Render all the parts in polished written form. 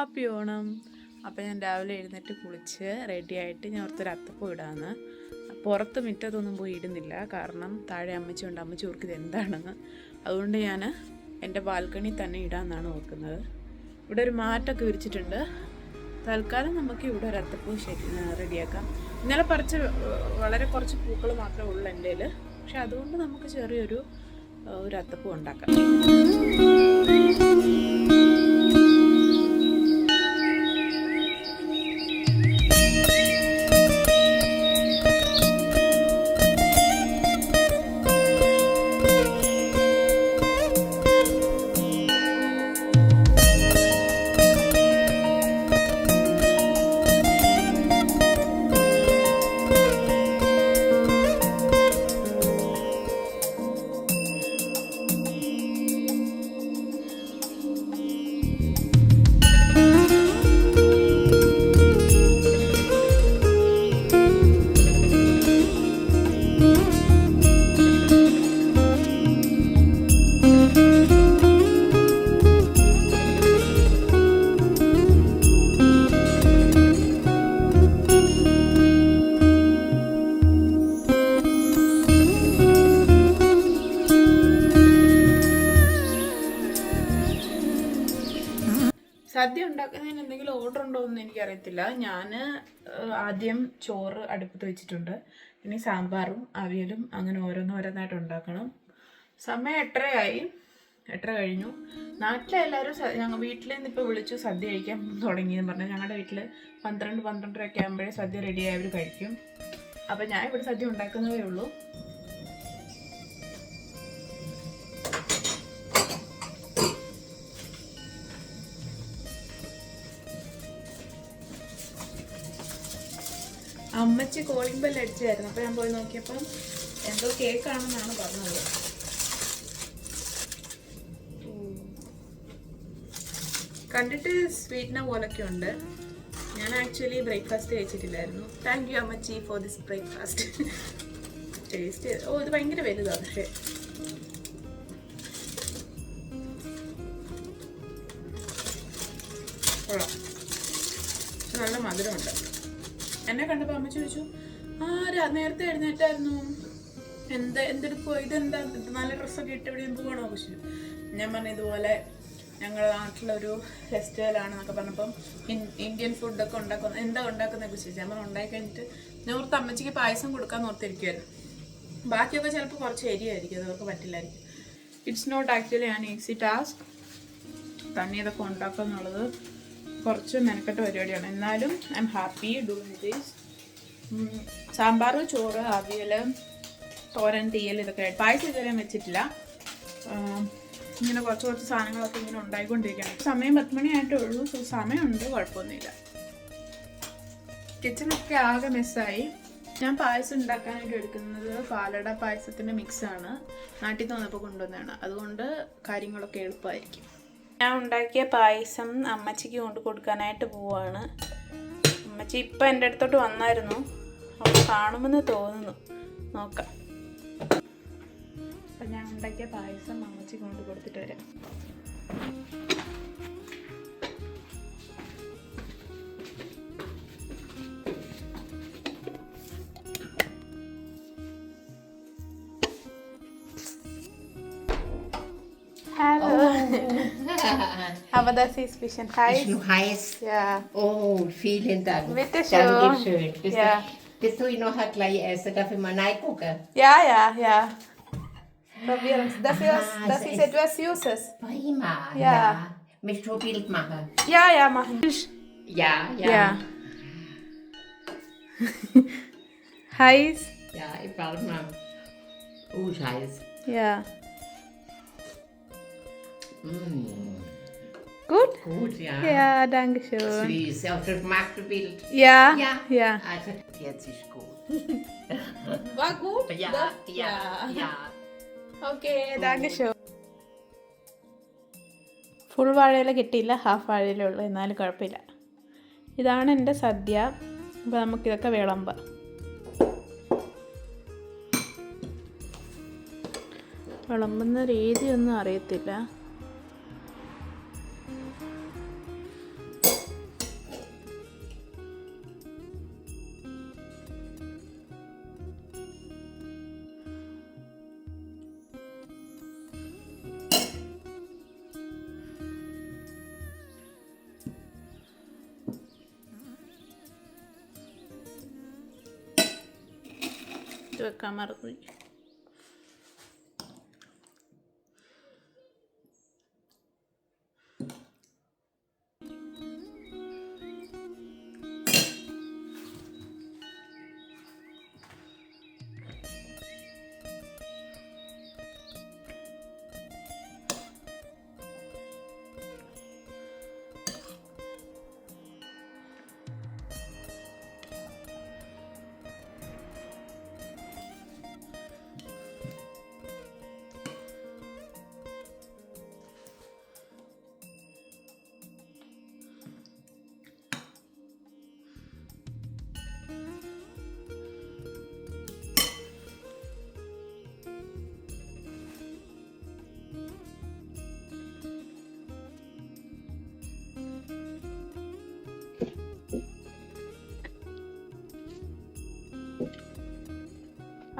Happy Onam. അപ്പോൾ ഞാൻ രാവിലെ എഴുന്നേറ്റ് കുളിച്ച് റെഡിയായിട്ട് ഞാൻ ഓർത്തൊരു അത്തപ്പം ഇടാമെന്ന്. പുറത്ത് മുറ്റത്തൊന്നും പോയി ഇടുന്നില്ല, കാരണം താഴെ അമ്മച്ചിയുണ്ട്. അമ്മച്ചി ഓർക്കിത് എന്താണെന്ന്. അതുകൊണ്ട് ഞാൻ എൻ്റെ ബാൽക്കണി തന്നെ ഇടാമെന്നാണ് ഓർക്കുന്നത്. ഇവിടെ ഒരു മാറ്റൊക്കെ വിരിച്ചിട്ടുണ്ട്. തൽക്കാലം നമുക്ക് ഇവിടെ ഒരു അത്തപ്പൂ റെഡിയാക്കാം. ഇന്നലെ പറിച്ച് വളരെ കുറച്ച് പൂക്കൾ മാത്രമേ ഉള്ളൂ എൻ്റെ കയ്യിൽ. പക്ഷെ അതുകൊണ്ട് നമുക്ക് ചെറിയൊരു അത്തപ്പൂ ഉണ്ടാക്കാം. സദ്യ ഉണ്ടാക്കുന്നതിന് എന്തെങ്കിലും ഓർഡർ ഉണ്ടോ എന്ന് എനിക്കറിയത്തില്ല. ഞാൻ ആദ്യം ചോറ് അടുപ്പത്ത് വെച്ചിട്ടുണ്ട്. ഇനി സാമ്പാറും അവിയലും അങ്ങനെ ഓരോന്നായിട്ട് ഉണ്ടാക്കണം. സമയം 8:30 കഴിഞ്ഞു. നാട്ടിലെ എല്ലാവരും ഞങ്ങൾ വീട്ടിൽ നിന്ന് ഇപ്പോൾ വിളിച്ചു സദ്യ കഴിക്കാൻ തുടങ്ങിയെന്ന് പറഞ്ഞാൽ ഞങ്ങളുടെ വീട്ടിൽ 12-12:30 ആകുമ്പോഴേ സദ്യ റെഡിയായി അവർ കഴിക്കും. അപ്പം ഞാൻ ഇവിടെ സദ്യ ഉണ്ടാക്കുന്നതേ ഉള്ളൂ. അമ്മച്ചി കോളിംഗ് ബെൽ അടിച്ചായിരുന്നു. അപ്പോൾ ഞാൻ പോയി നോക്കിയപ്പം എന്തോ കേക്കാണെന്നാണ് പറഞ്ഞത്. കണ്ടിട്ട് സ്വീറ്റിനെ പോലൊക്കെ ഉണ്ട്. ഞാൻ ആക്ച്വലി ബ്രേക്ക്ഫാസ്റ്റ് കഴിച്ചിട്ടില്ലായിരുന്നു. താങ്ക് യു അമ്മച്ചി ഫോർ ദിസ് ബ്രേക്ക്ഫാസ്റ്റ്. ടേസ്റ്റ് ഇത് ഭയങ്കര വലുതാണ്. പക്ഷേ കൊള്ളാം, നല്ല മധുരമുണ്ട്. എന്നെ കണ്ടപ്പോൾ അമ്മ ചോദിച്ചു, നേരത്തെ എഴുന്നേറ്റായിരുന്നു, എന്തെടുക്കുമോ, ഇതെന്താ നല്ല ഡ്രസ്സൊക്കെ ഇട്ട് എവിടെയും പോകണോ ചോദിച്ചു. ഞാൻ പറഞ്ഞു ഇതുപോലെ ഞങ്ങളുടെ നാട്ടിലൊരു ഫെസ്റ്റിവലാണെന്നൊക്കെ പറഞ്ഞപ്പം ഇന്ത്യൻ ഫുഡൊക്കെ ഉണ്ടാക്കുന്ന എന്താ ഉണ്ടാക്കുന്നതൊക്കെ ചോദിച്ചു. ഞാൻ പറഞ്ഞു ഉണ്ടാക്കി കഴിഞ്ഞിട്ട് ഞാൻ ഓർത്ത് അമ്മച്ചിക്ക് പായസം കൊടുക്കാമെന്ന് ഓർത്തിരിക്കുമായിരുന്നു. ബാക്കിയൊക്കെ ചിലപ്പോൾ കുറച്ച് എരിയായിരിക്കും, അതവർക്ക് പറ്റില്ലായിരിക്കും. It's not actually an easy task. തന്നെ ഇതൊക്കെ ഉണ്ടാക്കുക എന്നുള്ളത് കുറച്ച് മെനക്കെട്ട പരിപാടിയാണ്. എന്നാലും I'm happy doing this. Sambar, ചോറ്, അവിയൽ, തോരൻ, തീയൽ ഇതൊക്കെ പായസം ഇതുവരെ വെച്ചിട്ടില്ല. ഇങ്ങനെ കുറച്ച് സാധനങ്ങളൊക്കെ ഇങ്ങനെ ഉണ്ടായിക്കൊണ്ടിരിക്കുകയാണ്. സമയം 10 മണിയായിട്ടേ ഉള്ളൂ. സോ സമയമുണ്ട്, കുഴപ്പമൊന്നുമില്ല. കിച്ചണൊക്കെ ആകെ മെസ്സായി. ഞാൻ പായസം ഉണ്ടാക്കാനായിട്ട് എടുക്കുന്നത് പാലട പായസത്തിൻ്റെ മിക്സാണ്. നാട്ടിൽ വന്നപ്പോൾ കൊണ്ടുവന്നതാണ്. അതുകൊണ്ട് കാര്യങ്ങളൊക്കെ എളുപ്പമായിരിക്കും. ഞാൻ ഉണ്ടാക്കിയ പായസം അമ്മച്ചിക്ക് കൊണ്ട് കൊടുക്കാനായിട്ട് പോവാണ്. അമ്മച്ചി ഇപ്പം എൻ്റെ അടുത്തോട്ട് വന്നായിരുന്നു. അപ്പോൾ കാണുമെന്ന് തോന്നുന്നു, നോക്കാം. അപ്പം ഞാൻ ഉണ്ടാക്കിയ പായസം അമ്മച്ചിക്ക് കൊണ്ട് കൊടുത്തിട്ട് വരാം. Hallo. Aber das ist ein bisschen heiß. Ist noch heiß? Ja. Oh, vielen Dank. Bitte schön. Dankeschön. Ja. Das tue ich noch gleich essen. Darf ich mal reingucken? Ja. Probieren Sie. Das ist etwas Süßes. Prima. Ja. Möchtest du ein Bild machen? Ja, machen. Ja. Heiß? Ja, ich brauche mal. Oh, ist heiß. Ja. Gut? Gut, ja. Ja, danke schön. Süß. Auf das magst du Bild? Ja. Also, jetzt ist gut. War gut? Ja. Okay, danke schön. Full വാഴയില കിട്ടിയില്ല, half വാഴയിലേ ഉള്ളൂ. എന്നാലും കുഴപ്പമില്ല. ഇതാണ് എൻ്റെ സദ്യ. അപ്പോൾ നമുക്കിതൊക്കെ വിളമ്പാം. വിളമ്പുന്ന രീതിയൊന്നും അറിയത്തില്ല. വെക്കാൻ മറന്നുപോയി.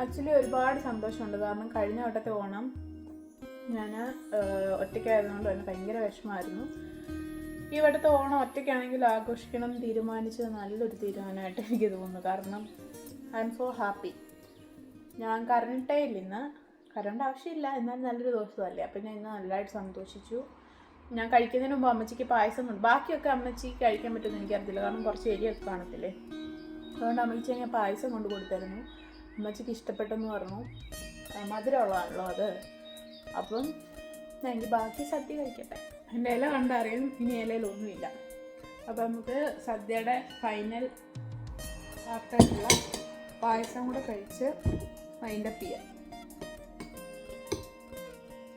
ആക്ച്വലി ഒരുപാട് സന്തോഷമുണ്ട്. കാരണം കഴിഞ്ഞ വട്ടത്തെ ഓണം ഞാൻ ഒറ്റയ്ക്കായതുകൊണ്ട് തന്നെ ഭയങ്കര വിഷമമായിരുന്നു. ഈ വട്ടത്തെ ഓണം ഒറ്റയ്ക്കാണെങ്കിൽ ആഘോഷിക്കണം എന്ന് തീരുമാനിച്ചത് നല്ലൊരു തീരുമാനമായിട്ട് എനിക്ക് തോന്നുന്നു. കാരണം ഐ എം സോ ഹാപ്പി. ഞാൻ കറണ്ടേ ഇല്ല ഇന്ന്. കറണ്ട് ആവശ്യമില്ല, എന്നാൽ നല്ലൊരു ദിവസമല്ലേ. അപ്പം ഞാൻ ഇന്ന് നല്ലതായിട്ട് സന്തോഷിച്ചു. ഞാൻ കഴിക്കുന്നതിന് മുമ്പ് അമ്മച്ചിക്ക് പായസം ഉണ്ട്. ബാക്കിയൊക്കെ അമ്മച്ചിക്ക് കഴിക്കാൻ പറ്റുമെന്ന് എനിക്കറിയില്ല, കാരണം കുറച്ച് എരിയൊക്കെ കാണത്തില്ലേ. അതുകൊണ്ട് അമ്മച്ചി ഞാൻ പായസം കൊണ്ട് കൊടുത്തായിരുന്നു. അമ്മച്ചിക്ക് ഇഷ്ടപ്പെട്ടെന്ന് പറഞ്ഞു. മധുരമുള്ളതാണല്ലോ അത്. അപ്പം ഞാൻ എനിക്ക് ബാക്കി സദ്യ കഴിക്കട്ടെ. എൻ്റെ ഇല കണ്ടറിയും, ഇനി ഇലയിലൊന്നുമില്ല. അപ്പം നമുക്ക് സദ്യയുടെ ഫൈനൽ ആഫ്റ്ററായിട്ടുള്ള പായസം കൂടെ കഴിച്ച് വൈൻഡപ്പ് ചെയ്യാം.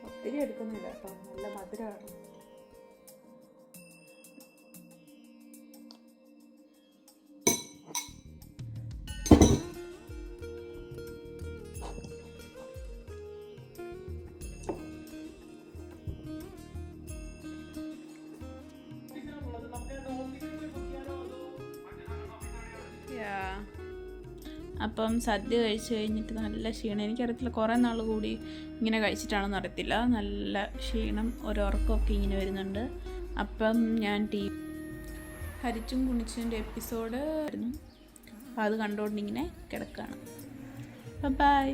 ഒത്തിരി എടുക്കുന്നില്ല കേട്ടോ, നല്ല മധുരമാണ്. അപ്പം സദ്യ കഴിച്ച് കഴിഞ്ഞിട്ട് നല്ല ക്ഷീണം. എനിക്കറിയത്തില്ല, കുറേ നാൾ കൂടി ഇങ്ങനെ കഴിച്ചിട്ടാണെന്ന് അറിയത്തില്ല. നല്ല ക്ഷീണം, ഒരുറക്കമൊക്കെ ഇങ്ങനെ വരുന്നുണ്ട്. അപ്പം ഞാൻ ഹരിച്ചും കുണിച്ചതിൻ്റെ എപ്പിസോഡ് ആയിരുന്നു. അപ്പം അത് കണ്ടുകൊണ്ടിങ്ങനെ കിടക്കുകയാണ്. ബൈ.